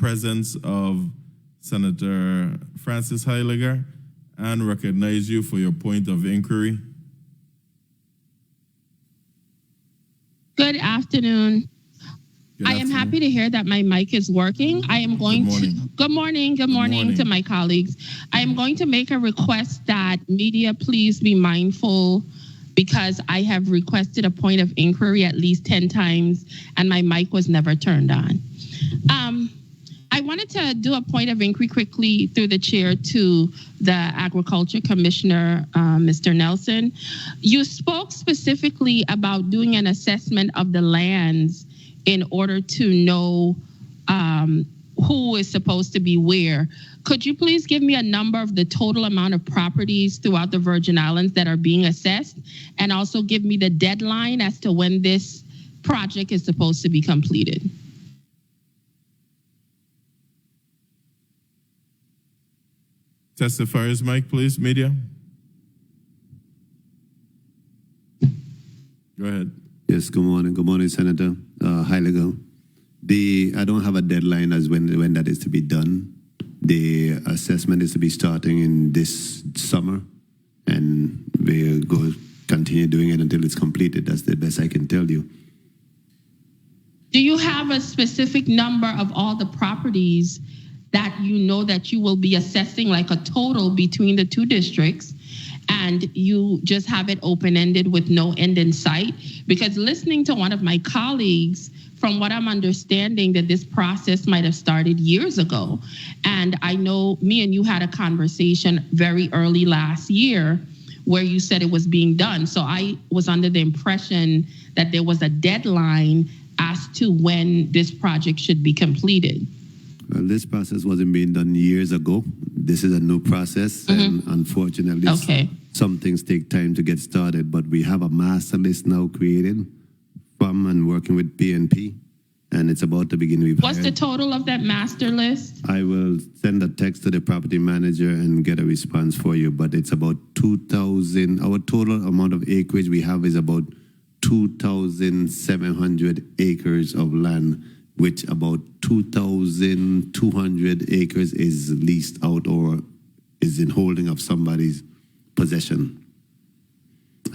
presence of Senator Francis Heiliger and recognize you for your point of inquiry. Good afternoon. I am happy to hear that my mic is working. I am going Good morning to my colleagues. I am going to make a request that media please be mindful, because I have requested a point of inquiry at least 10 times and my mic was never turned on. I wanted to do a point of inquiry quickly through the chair to the Agriculture Commissioner, Mr. Nelson. You spoke specifically about doing an assessment of the lands in order to know who is supposed to be where. Could you please give me a number of the total amount of properties throughout the Virgin Islands that are being assessed, and also give me the deadline as to when this project is supposed to be completed? Testifier's mic, please, media. Go ahead. Yes, good morning. Good morning, Senator Heiliger. I don't have a deadline as when that is to be done. The assessment is to be starting in this summer, and we'll continue doing it until it's completed. That's the best I can tell you. Do you have a specific number of all the properties that you know that you will be assessing, like a total between the two districts, and you just have it open-ended with no end in sight? Because listening to one of my colleagues, from what I'm understanding, that this process might have started years ago. And I know me and you had a conversation very early last year where you said it was being done. So I was under the impression that there was a deadline as to when this project should be completed. Well, this process wasn't being done years ago. This is a new process, and unfortunately, some things take time to get started. But we have a master list now created from and working with PNP, and it's about to begin. What's the total of that master list? I will send a text to the property manager and get a response for you, but it's about 2,000. Our total amount of acreage we have is about 2,700 acres of land, which about 2,200 acres is leased out or is in holding of somebody's possession.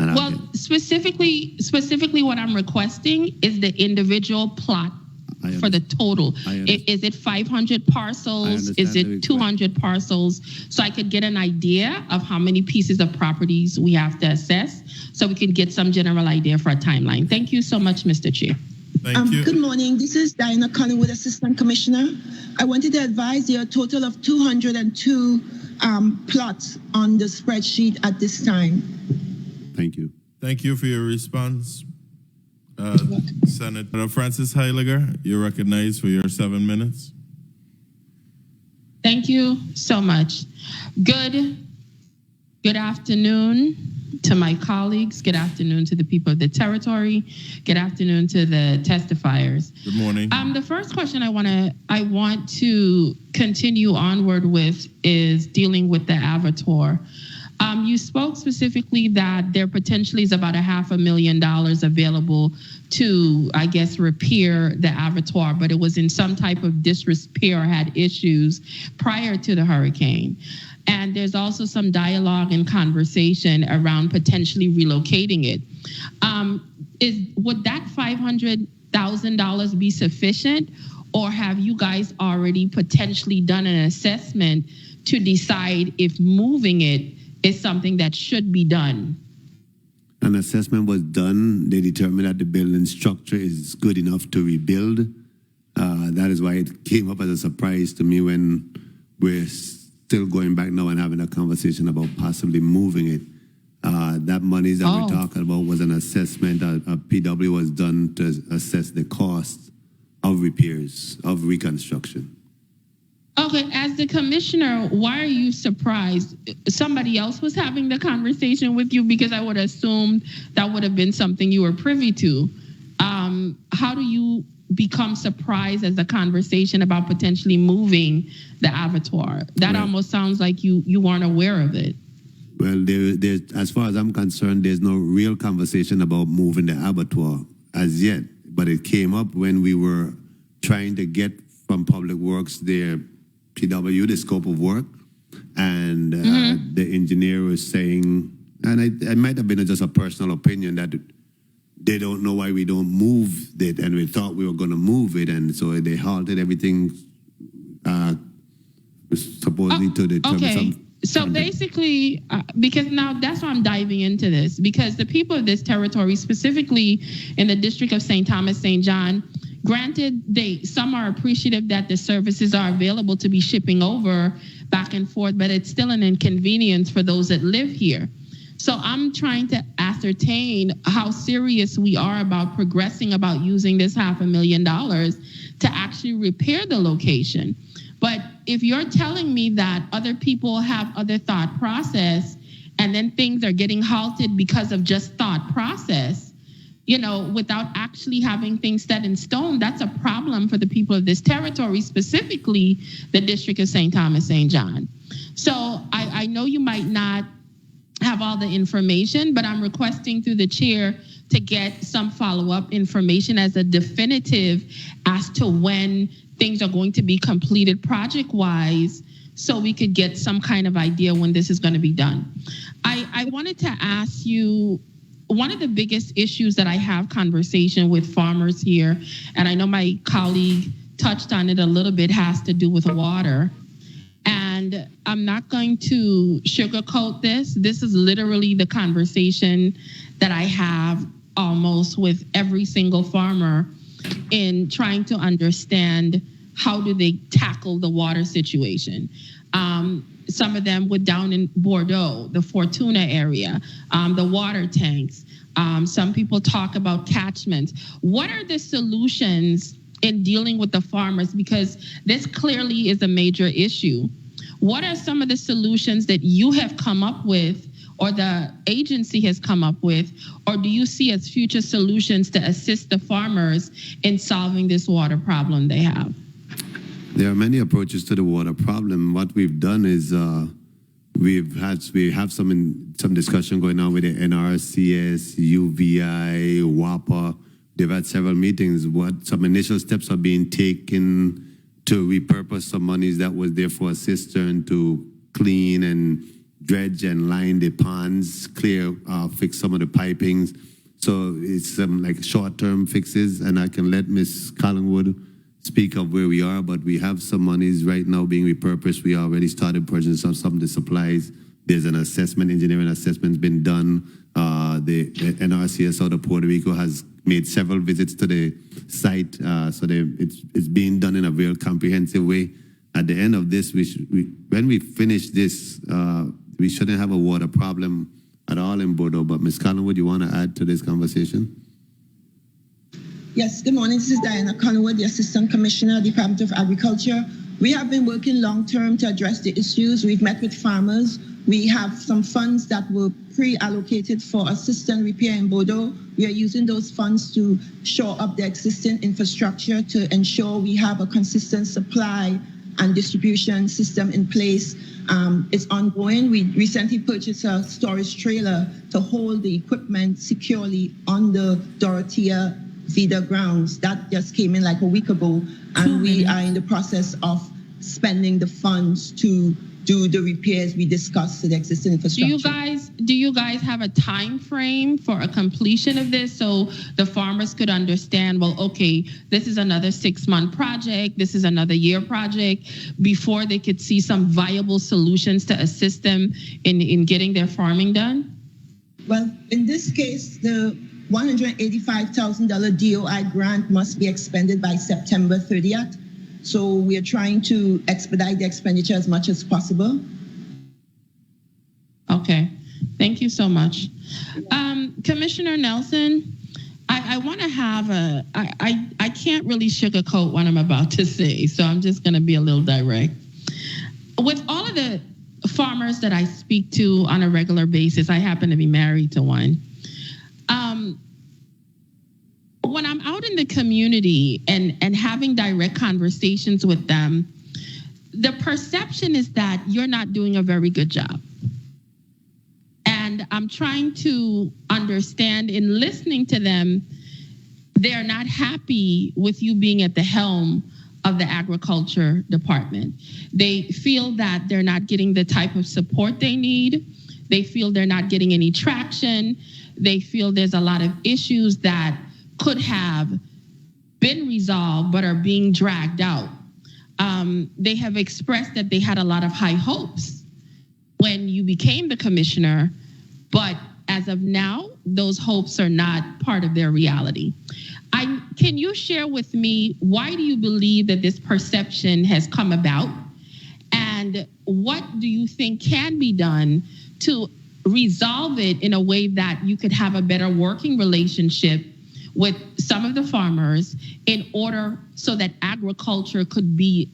And well, specifically what I'm requesting is the individual plot for the total. Is it 500 parcels? Is it 200 parcels? So I could get an idea of how many pieces of properties we have to assess, so we can get some general idea for a timeline. Thank you so much, Mr. Chair. Thank you. Good morning. This is Diana Collingwood, Assistant Commissioner. I wanted to advise you a total of 202 plots on the spreadsheet at this time. Thank you. Thank you for your response. Senator Francis Heiliger, you're recognized for your 7 minutes. Thank you so much. Good afternoon to my colleagues. Good afternoon to the people of the territory. Good afternoon to the testifiers. Good morning. The first question I want to continue onward with is dealing with the abattoir. You spoke specifically that there potentially is about $500,000 available to, I guess, repair the abattoir, but it was in some type of disrepair or had issues prior to the hurricane. And there's also some dialogue and conversation around potentially relocating it. Would that $500,000 be sufficient, or have you guys already potentially done an assessment to decide if moving it is something that should be done? An assessment was done. They determined that the building structure is good enough to rebuild. That is why it came up as a surprise to me when we're still going back now and having a conversation about possibly moving it. That money that we're talking about was an assessment. A PW was done to assess the cost of repairs, of reconstruction. Okay, as the commissioner, why are you surprised? Somebody else was having the conversation with you, because I would assume that would have been something you were privy to. How do you become surprised as a conversation about potentially moving the abattoir? That almost sounds like you weren't aware of it. Well, as far as I'm concerned, there's no real conversation about moving the abattoir as yet, but it came up when we were trying to get from Public Works their PW, the scope of work, and the engineer was saying, and it might have been just a personal opinion, that they don't know why we don't move it, and we thought we were going to move it, and so they halted everything, supposedly to determine some. So basically, because now that's why I'm diving into this, because the people of this territory, specifically in the district of St. Thomas, St. John, granted, some are appreciative that the services are available to be shipping over back and forth, but it's still an inconvenience for those that live here. So I'm trying to ascertain how serious we are about progressing about using this $500,000 to actually repair the location. But if you're telling me that other people have other thought process and then things are getting halted because of just thought process, without actually having things set in stone, that's a problem for the people of this territory, specifically the District of St. Thomas, St. John. So I know you might not have all the information, but I'm requesting through the chair to get some follow-up information as a definitive as to when things are going to be completed project-wise, so we could get some kind of idea when this is going to be done. I wanted to ask you, one of the biggest issues that I have conversation with farmers here, and I know my colleague touched on it a little bit, has to do with water. And I'm not going to sugarcoat this. This is literally the conversation that I have almost with every single farmer in trying to understand how do they tackle the water situation. Some of them were down in Bordeaux, the Fortuna area, the water tanks. Some people talk about catchments. What are the solutions in dealing with the farmers? Because this clearly is a major issue. What are some of the solutions that you have come up with, or the agency has come up with, or do you see as future solutions to assist the farmers in solving this water problem they have? There are many approaches to the water problem. What we've done is we have some discussion going on with the NRCS, UVI, WAPA. They've had several meetings. Some initial steps are being taken to repurpose some monies that was there for a cistern to clean and dredge and line the ponds, fix some of the pipings. So it's some like short-term fixes, and I can let Ms. Collingwood speak of where we are, but we have some monies right now being repurposed. We already started purchasing some of the supplies. There's an engineering assessment's been done. The NRCS out of Puerto Rico has made several visits to the site, so it's being done in a real comprehensive way. At the end of this, when we finish this, we shouldn't have a water problem at all in Bordeaux. But Ms. Collingwood, you want to add to this conversation? Yes, good morning. This is Diana Collingwood, the Assistant Commissioner, Department of Agriculture. We have been working long-term to address the issues. We've met with farmers. We have some funds that were pre-allocated for assistance repair in Bordeaux. We are using those funds to shore up the existing infrastructure to ensure we have a consistent supply and distribution system in place. It's ongoing. We recently purchased a storage trailer to hold the equipment securely on the Dorothea feeder grounds. That just came in like a week ago, and we are in the process of spending the funds to do the repairs we discussed to the existing infrastructure. Do you guys have a time frame for a completion of this, so the farmers could understand, well, okay, this is another 6-month project, this is another year project, before they could see some viable solutions to assist them in getting their farming done? Well, in this case, the $185,000 DOI grant must be expended by September 30th. So we are trying to expedite the expenditure as much as possible. Okay, thank you so much. Commissioner Nelson, I want to have I can't really sugarcoat what I'm about to say, so I'm just going to be a little direct. With all of the farmers that I speak to on a regular basis, I happen to be married to one. When I'm out in the community and having direct conversations with them, the perception is that you're not doing a very good job. And I'm trying to understand, in listening to them, they're not happy with you being at the helm of the agriculture department. They feel that they're not getting the type of support they need. They feel they're not getting any traction. They feel there's a lot of issues that could have been resolved but are being dragged out. They have expressed that they had a lot of high hopes when you became the commissioner, but as of now, those hopes are not part of their reality. Can you share with me, why do you believe that this perception has come about? And what do you think can be done to resolve it in a way that you could have a better working relationship with some of the farmers in order so that agriculture could be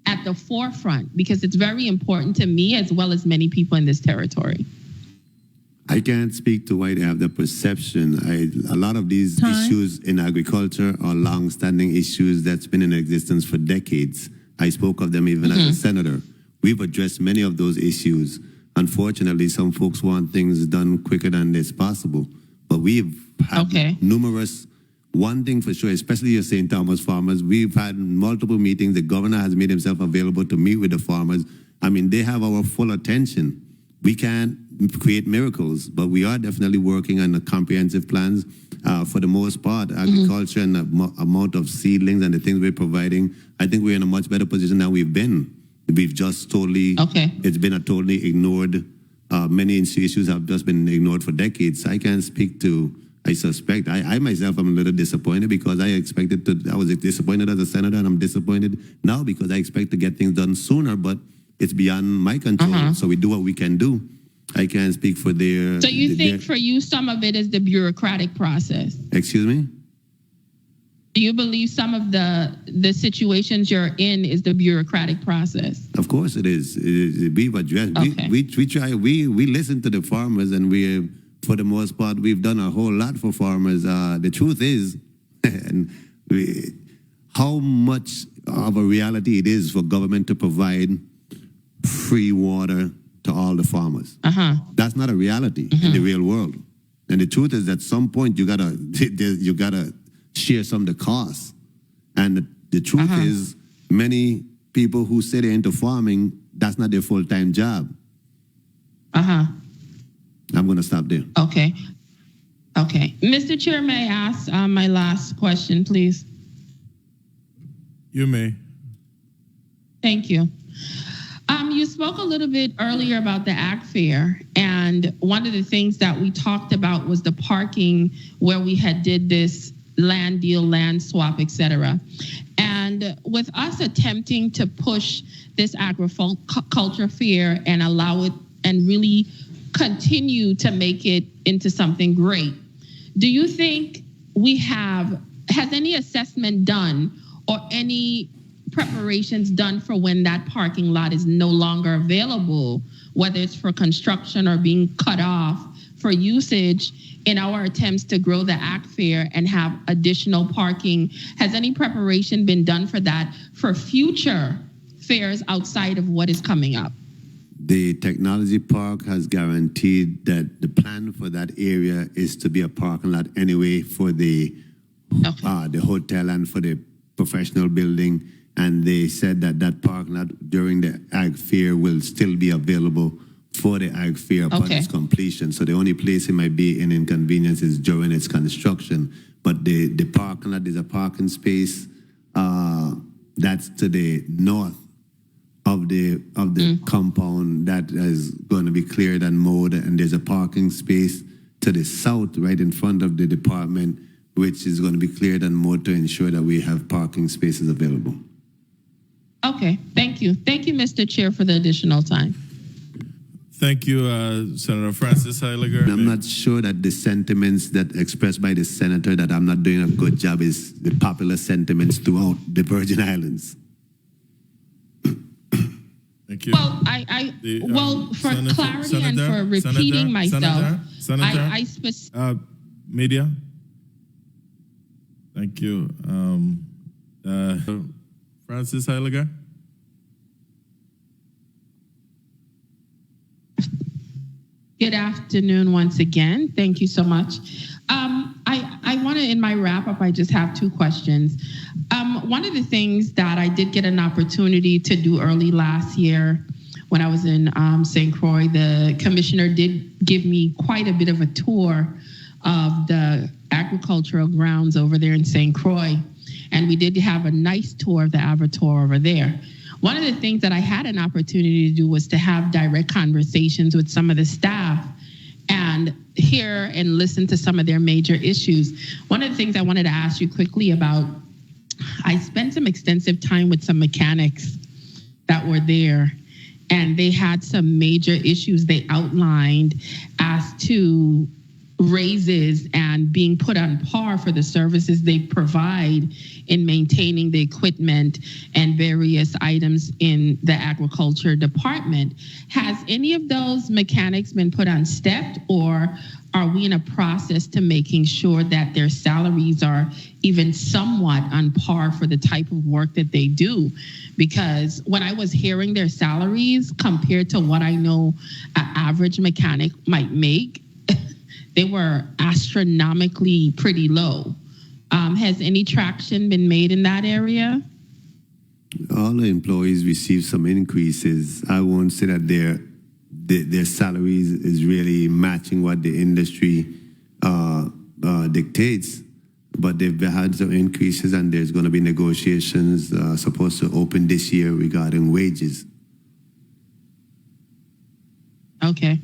at the forefront? Because it's very important to me as well as many people in this territory. I can't speak to why they have the perception. A lot of these issues in agriculture are long-standing issues that's been in existence for decades. I spoke of them even as a senator. We've addressed many of those issues. Unfortunately, some folks want things done quicker than it's possible. But we've had numerous, one thing for sure, especially your St. Thomas farmers, we've had multiple meetings. The governor has made himself available to meet with the farmers. I mean, they have our full attention. We can't create miracles, but we are definitely working on the comprehensive plans. For the most part, agriculture and the amount of seedlings and the things we're providing, I think we're in a much better position than we've been. We've just totally, it's been a totally ignored, many issues have just been ignored for decades. I can't speak to, I suspect, I myself am a little disappointed because I was disappointed as a senator, and I'm disappointed now because I expect to get things done sooner, but it's beyond my control. So we do what we can do. I can't speak for their... So you think for you, some of it is the bureaucratic process? Excuse me? Do you believe some of the situations you're in is the bureaucratic process? Of course it is. We've addressed, we listen to the farmers, and for the most part, we've done a whole lot for farmers. The truth is, how much of a reality it is for government to provide free water to all the farmers. That's not a reality in the real world. And the truth is, at some point, you gotta share some of the costs. And the truth is, many people who say they're into farming, that's not their full-time job. I'm going to stop there. Okay. Mr. Chair, may I ask my last question, please? You may. Thank you. You spoke a little bit earlier about the Ag Fair, and one of the things that we talked about was the parking where we had did this land deal, land swap, etc. And with us attempting to push this agriculture fair and allow it and really continue to make it into something great, do you think has any assessment done or any preparations done for when that parking lot is no longer available, whether it's for construction or being cut off for usage, in our attempts to grow the Ag Fair and have additional parking? Has any preparation been done for that for future fairs outside of what is coming up? The technology park has guaranteed that the plan for that area is to be a parking lot anyway for the hotel and for the professional building. And they said that parking lot during the Ag Fair will still be available for the Ag Fair upon its completion. So the only place it might be an inconvenience is during its construction. But the parking lot is a parking space that's to the north of the compound that is going to be cleared and mowed, and there's a parking space to the south right in front of the department, which is going to be cleared and mowed to ensure that we have parking spaces available. Okay, thank you. Thank you, Mr. Chair, for the additional time. Thank you, Senator Francis Heiliger. I'm not sure that the sentiments that expressed by the senator that I'm not doing a good job is the popular sentiments throughout the Virgin Islands. Thank you. Well, for clarity and for repeating myself, media. Thank you. Francis Heiliger. Good afternoon once again. Thank you so much. I want to, in my wrap up, I just have two questions. One of the things that I did get an opportunity to do early last year when I was in St. Croix, the commissioner did give me quite a bit of a tour of the agricultural grounds over there in St. Croix. And we did have a nice tour of the abattoir over there. One of the things that I had an opportunity to do was to have direct conversations with some of the staff and hear and listen to some of their major issues. One of the things I wanted to ask you quickly about, I spent some extensive time with some mechanics that were there, and they had some major issues they outlined as to raises and being put on par for the services they provide in maintaining the equipment and various items in the agriculture department. Has any of those mechanics been put on step, or are we in a process to making sure that their salaries are even somewhat on par for the type of work that they do? Because when I was hearing their salaries compared to what I know an average mechanic might make, they were astronomically pretty low. Has any traction been made in that area? All the employees receive some increases. I won't say that their salaries is really matching what the industry dictates, but they've had some increases, and there's going to be negotiations supposed to open this year regarding wages. Okay.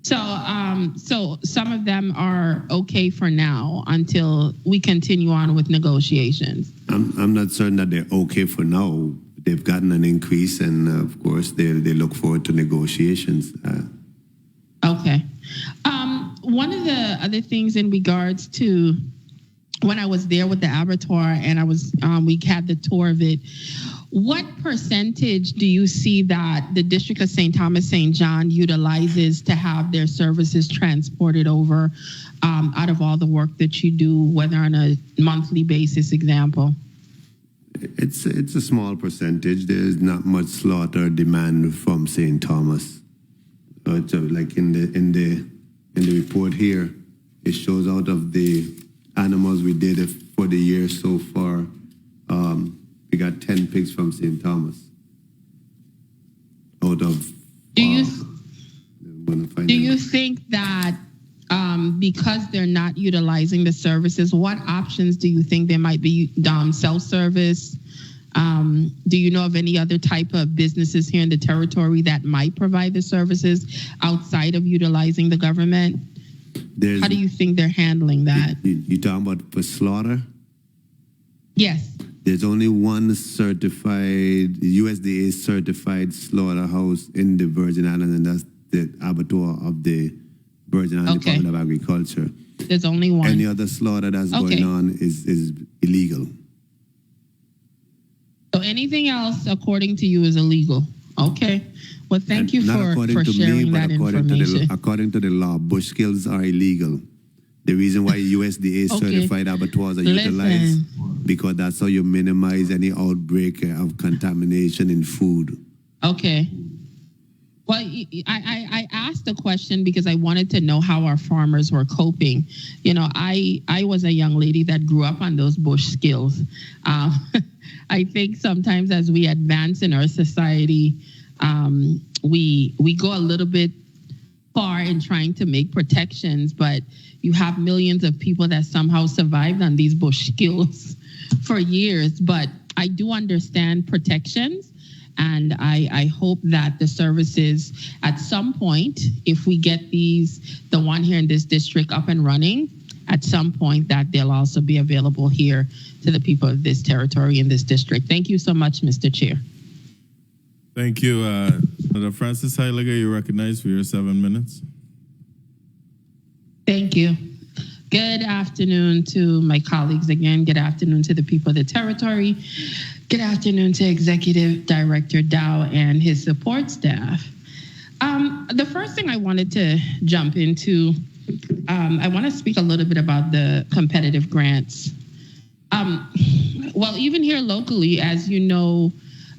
So some of them are okay for now until we continue on with negotiations. I'm not certain that they're okay for now. They've gotten an increase, and of course they look forward to negotiations. Okay. One of the other things in regards to when I was there with the abattoir and we had the tour of it, what percentage do you see that the District of St. Thomas St. John utilizes to have their services transported over out of all the work that you do, whether on a monthly basis, example? It's a small percentage. There's not much slaughter demand from St. Thomas. So like in the report here, it shows out of the animals we did for the year so far, we got 10 pigs from St. Thomas. Out of do you think that because they're not utilizing the services, what options do you think there might be? Self-service? Do you know of any other type of businesses here in the territory that might provide the services outside of utilizing the government? How do you think they're handling that? You talking about for slaughter? Yes. There's only one certified, USDA certified slaughterhouse in the Virgin Islands, and that's the abattoir of the Virgin Islands Department of Agriculture. There's only one. Any other slaughter that's going on is illegal. So anything else, according to you, is illegal? Okay. Well, thank you for sharing that information. According to the law, bush kills are illegal. The reason why USDA certified abattoirs are utilized, because that's how you minimize any outbreak of contamination in food. Okay. Well, I asked the question because I wanted to know how our farmers were coping. You know, I was a young lady that grew up on those bush skills. I think sometimes as we advance in our society, we go a little bit far in trying to make protections, but you have millions of people that somehow survived on these bush skills for years. But I do understand protections, and I hope that the services at some point, if we get the one here in this district up and running, at some point that they'll also be available here to the people of this territory in this district. Thank you so much, Mr. Chair. Thank you. Sen Francis Heiliger, you're recognized for your 7 minutes. Thank you. Good afternoon to my colleagues again. Good afternoon to the people of the territory. Good afternoon to Executive Director Dow and his support staff. The first thing I wanted to jump into, I want to speak a little bit about the competitive grants. Well, even here locally, as you know,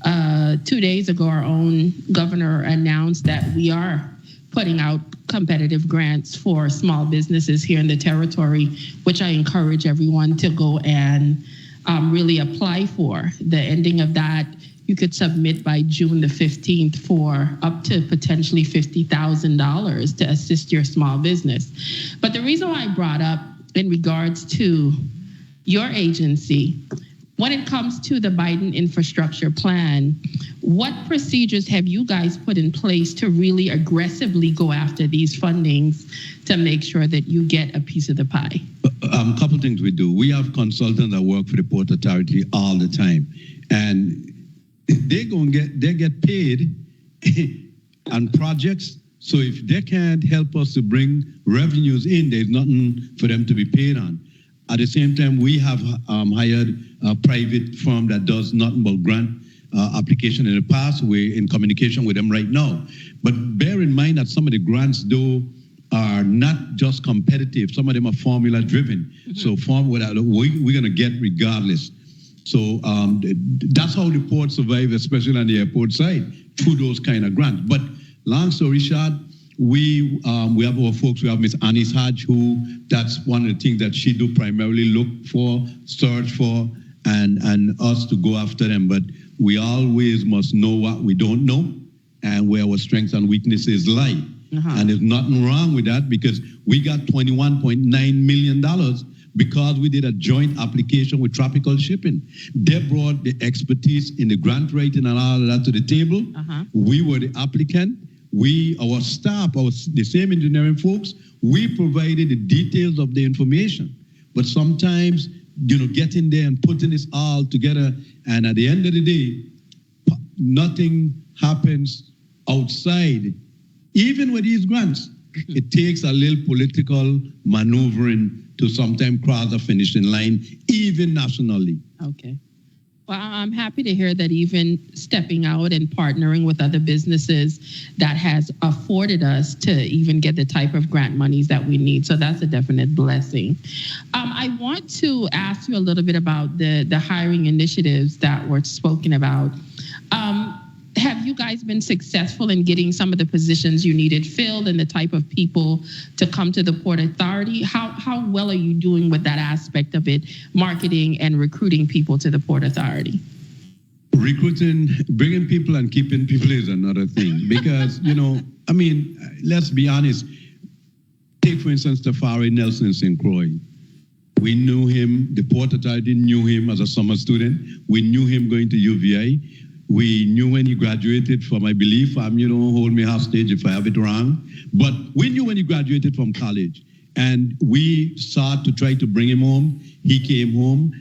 2 days ago, our own governor announced that we are putting out competitive grants for small businesses here in the territory, which I encourage everyone to go and really apply for. The ending of that, you could submit by June the 15th for up to potentially $50,000 to assist your small business. But the reason why I brought up in regards to your agency, when it comes to the Biden infrastructure plan, what procedures have you guys put in place to really aggressively go after these fundings to make sure that you get a piece of the pie? Couple things we do. We have consultants that work for the Port Authority all the time, and they get paid on projects. So if they can't help us to bring revenues in, there's nothing for them to be paid on. At the same time, we have hired a private firm that does nothing but grant application in the past. We're in communication with them right now. But bear in mind that some of the grants, though, are not just competitive. Some of them are formula driven. Mm-hmm. So we're going to get regardless. So that's how the port survive, especially on the airport side, through those kind of grants. But long story short, we have our folks. We have Miss Anis Hodge, who that's one of the things that she do primarily look for, search for, and us to go after them. But we always must know what we don't know and where our strengths and weaknesses lie. Uh-huh. And there's nothing wrong with that, because we got $21.9 million because we did a joint application with Tropical Shipping. They brought the expertise in the grant writing and all of that to the table. Uh-huh. We were the applicant. Our staff, the same engineering folks, we provided the details of the information. But sometimes, getting there and putting this all together, and at the end of the day, nothing happens outside. Even with these grants, it takes a little political maneuvering to sometimes cross the finishing line, even nationally. Okay. Well, I'm happy to hear that even stepping out and partnering with other businesses, that has afforded us to even get the type of grant monies that we need. So that's a definite blessing. I want to ask you a little bit about the hiring initiatives that were spoken about. Have you guys been successful in getting some of the positions you needed filled and the type of people to come to the Port Authority? How well are you doing with that aspect of it, marketing and recruiting people to the Port Authority? Recruiting, bringing people and keeping people is another thing, because, let's be honest. Take, for instance, Tafari Nelson in St. Croix. We knew him, the Port Authority knew him as a summer student. We knew him going to UVI. We knew when he graduated from, I believe, don't hold me hostage if I have it wrong, but we knew when he graduated from college. And we sought to try to bring him home. He came home.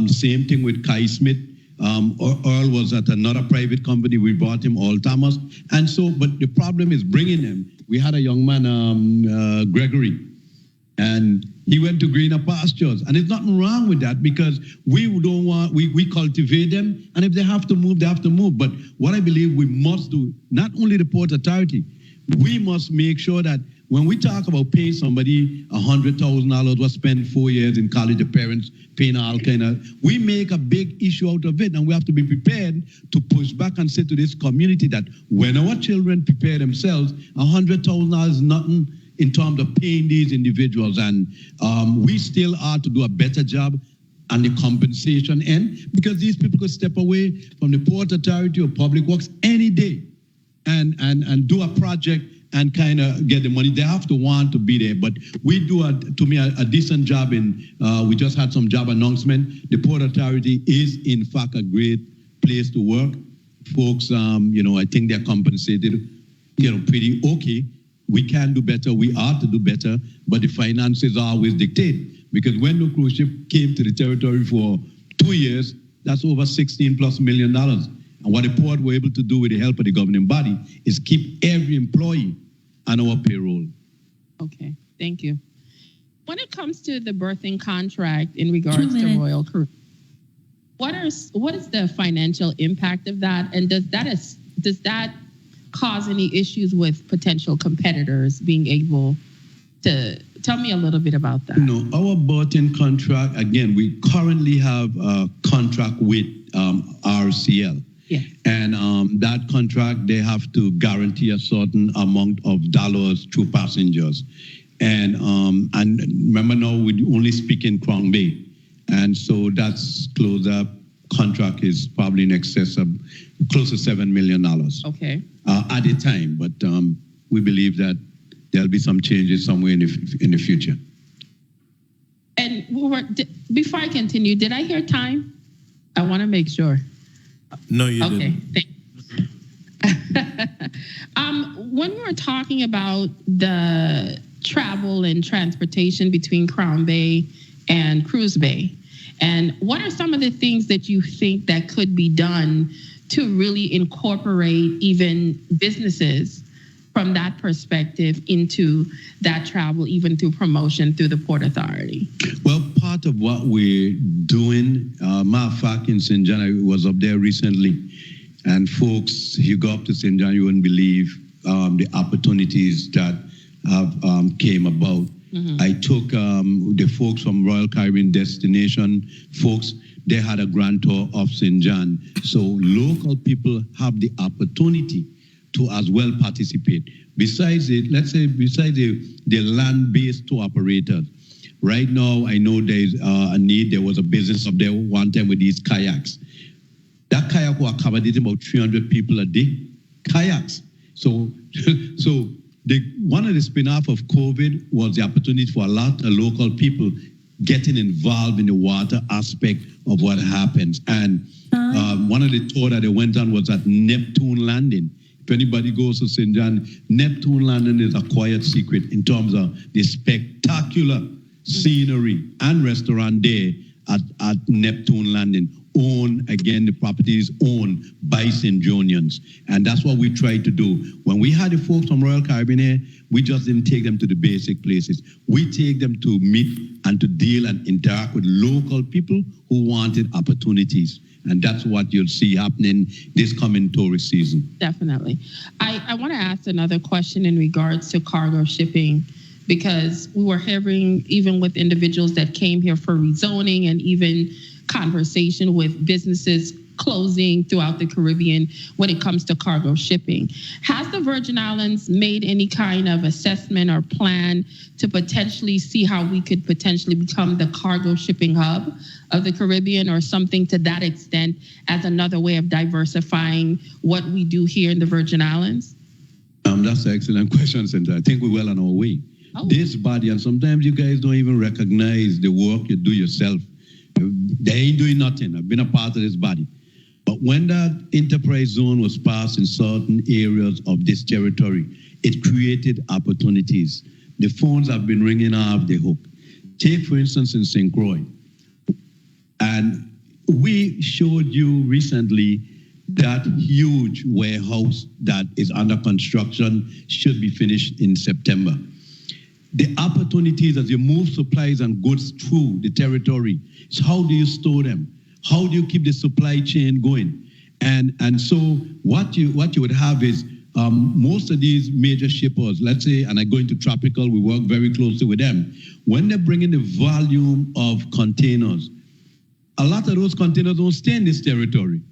Same thing with Kai Smith. Earl was at another private company. We brought him, All Thomas. And so, but the problem is bringing him. We had a young man, Gregory, and he went to greener pastures. And there's nothing wrong with that, because we cultivate them. And if they have to move, they have to move. But what I believe we must do, not only the Port Authority, we must make sure that when we talk about paying somebody $100,000 was spent 4 years in college, the parents paying all kind of, we make a big issue out of it. And we have to be prepared to push back and say to this community that when our children prepare themselves, $100,000 is nothing in terms of paying these individuals. And we still are to do a better job on the compensation end, because these people could step away from the Port Authority or Public Works any day and do a project and kind of get the money. They have to want to be there. But we do, a decent job we just had some job announcement. The Port Authority is, in fact, a great place to work. Folks, I think they're compensated, pretty okay. We can do better. We ought to do better, but the finances always dictate. Because when the cruise ship came to the territory for 2 years, that's over $16+ million. And what the port were able to do with the help of the governing body is keep every employee on our payroll. Okay, thank you. When it comes to the berthing contract in regards to Royal Caribbean, what is the financial impact of that? And does that cause any issues with potential competitors being able to tell me a little bit about that? No, our berthing contract, again, we currently have a contract with RCL. Yeah. And that contract, they have to guarantee a certain amount of dollars through passengers. And remember now, we only speak in Crown Bay. And so that's close up. Contract is probably in excess of close to $7 million. Okay. At the time, but we believe that there'll be some changes somewhere in the future. And before I continue, did I hear time? I want to make sure. No, you okay, didn't. thank you. When we were talking about the travel and transportation between Crown Bay and Cruise Bay, and what are some of the things that you think that could be done to really incorporate even businesses from that perspective into that travel, even through promotion through the Port Authority? Well, part of what we're doing, matter of fact, in St. John, I was up there recently, and folks, you go up to St. John, you wouldn't believe the opportunities that have came about. Mm-hmm. I took the folks from Royal Caribbean Destination, folks, they had a grand tour of St. John. So local people have the opportunity to as well participate. Besides the land-based tour operators, right now I know there's a need. There was a business up there one time with these kayaks. That kayak will accommodate about 300 people a day. Kayaks. So one of the spin-off of COVID was the opportunity for a lot of local people getting involved in the water aspect of what happens. And one of the tours that they went on was at Neptune Landing. If anybody goes to St. John, Neptune Landing is a quiet secret in terms of the spectacular scenery and restaurant there at Neptune Landing. The properties owned by St. Johnians. And that's what we tried to do. When we had the folks from Royal Caribbean here, we just didn't take them to the basic places. We take them to meet and to deal and interact with local people who wanted opportunities. And that's what you'll see happening this coming tourist season. Definitely. I want to ask another question in regards to cargo shipping, because we were hearing, even with individuals that came here for rezoning and even conversation with businesses closing throughout the Caribbean when it comes to cargo shipping. Has the Virgin Islands made any kind of assessment or plan to potentially see how we could potentially become the cargo shipping hub of the Caribbean, or something to that extent as another way of diversifying what we do here in the Virgin Islands? That's an excellent question, Senator. I think we're well on our way. Oh. This body, and sometimes you guys don't even recognize the work you do yourself. They ain't doing nothing. I've been a part of this body. But when that enterprise zone was passed in certain areas of this territory, it created opportunities. The phones have been ringing off the hook. Take, for instance, in St. Croix. And we showed you recently that huge warehouse that is under construction should be finished in September. The opportunities as you move supplies and goods through the territory, is how do you store them? How do you keep the supply chain going? And so what you would have is most of these major shippers, let's say, and I go into tropical, we work very closely with them. When they bring in the volume of containers, a lot of those containers don't stay in this territory.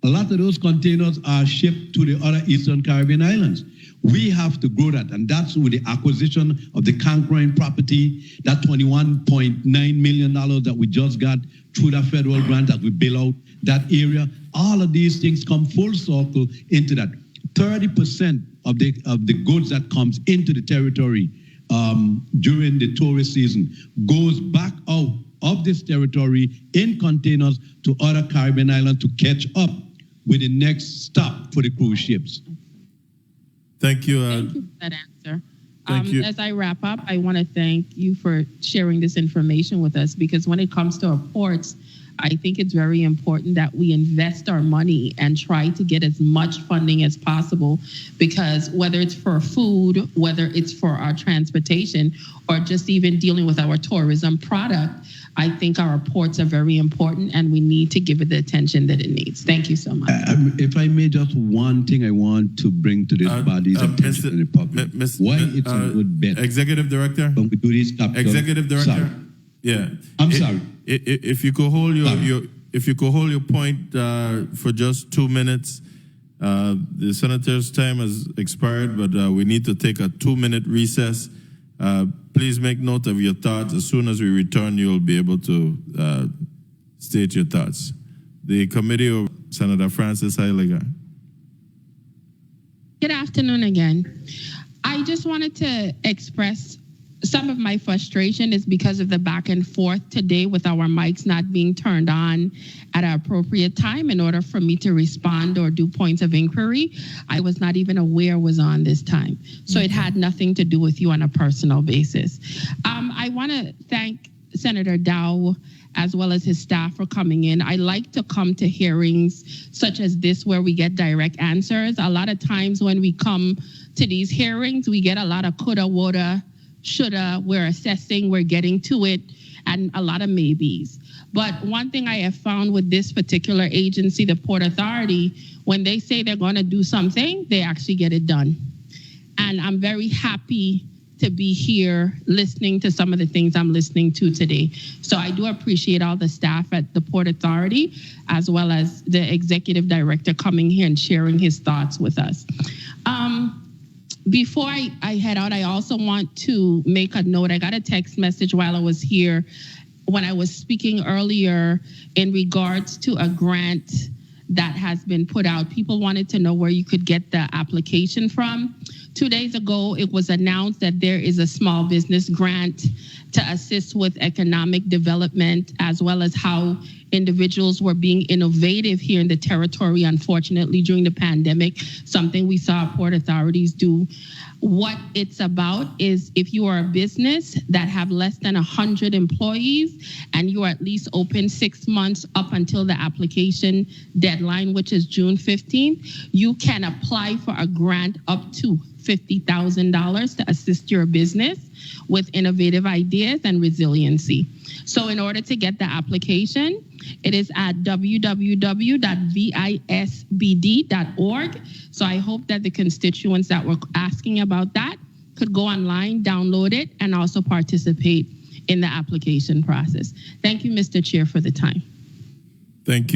A lot of those containers are shipped to the other Eastern Caribbean islands. We have to grow that, and that's with the acquisition of the Cancroin property, that $21.9 million that we just got through that federal grant as we build out that area. All of these things come full circle into that. 30% of the goods that comes into the territory during the tourist season goes back out of this territory in containers to other Caribbean islands to catch up with the next stop for the cruise ships. Thank you. Thank you for that answer. Thank you. As I wrap up, I want to thank you for sharing this information with us, because when it comes to our ports, I think it's very important that we invest our money and try to get as much funding as possible, because whether it's for food, whether it's for our transportation, or just even dealing with our tourism product, I think our ports are very important and we need to give it the attention that it needs. Thank you so much. If I may, just one thing I want to bring to this body's attention in the public. Why it's a good bet. Executive Director? When we do this capital. Executive Director? Sorry. Yeah. Sorry. If you could hold your point for just 2 minutes. The senator's time has expired, but we need to take a 2-minute recess, Please make note of your thoughts. As soon as we return, you'll be able to state your thoughts. The committee of Senator Francis Heiliger. Good afternoon again. I just wanted to express some of my frustration is because of the back and forth today with our mics not being turned on at an appropriate time in order for me to respond or do points of inquiry. I was not even aware was on this time. So it had nothing to do with you on a personal basis. I want to thank Senator Dow as well as his staff for coming in. I like to come to hearings such as this where we get direct answers. A lot of times when we come to these hearings, we get a lot of coulda, woulda, shoulda, we're assessing, we're getting to it, and a lot of maybes. But one thing I have found with this particular agency, the Port Authority, when they say they're going to do something, they actually get it done. And I'm very happy to be here listening to some of the things I'm listening to today. So I do appreciate all the staff at the Port Authority, as well as the executive director coming here and sharing his thoughts with us. Before I head out, I also want to make a note. I got a text message while I was here when I was speaking earlier in regards to a grant that has been put out. People wanted to know where you could get the application from. 2 days ago, it was announced that there is a small business grant to assist with economic development, as well as how individuals were being innovative here in the territory, unfortunately, during the pandemic, something we saw port authorities do. What it's about is if you are a business that have less than 100 employees and you are at least open 6 months up until the application deadline, which is June 15th, you can apply for a grant up to $50,000 to assist your business with innovative ideas and resiliency. So in order to get the application, it is at www.visbd.org. So I hope that the constituents that were asking about that could go online, download it, and also participate in the application process. Thank you, Mr. Chair, for the time. Thank you.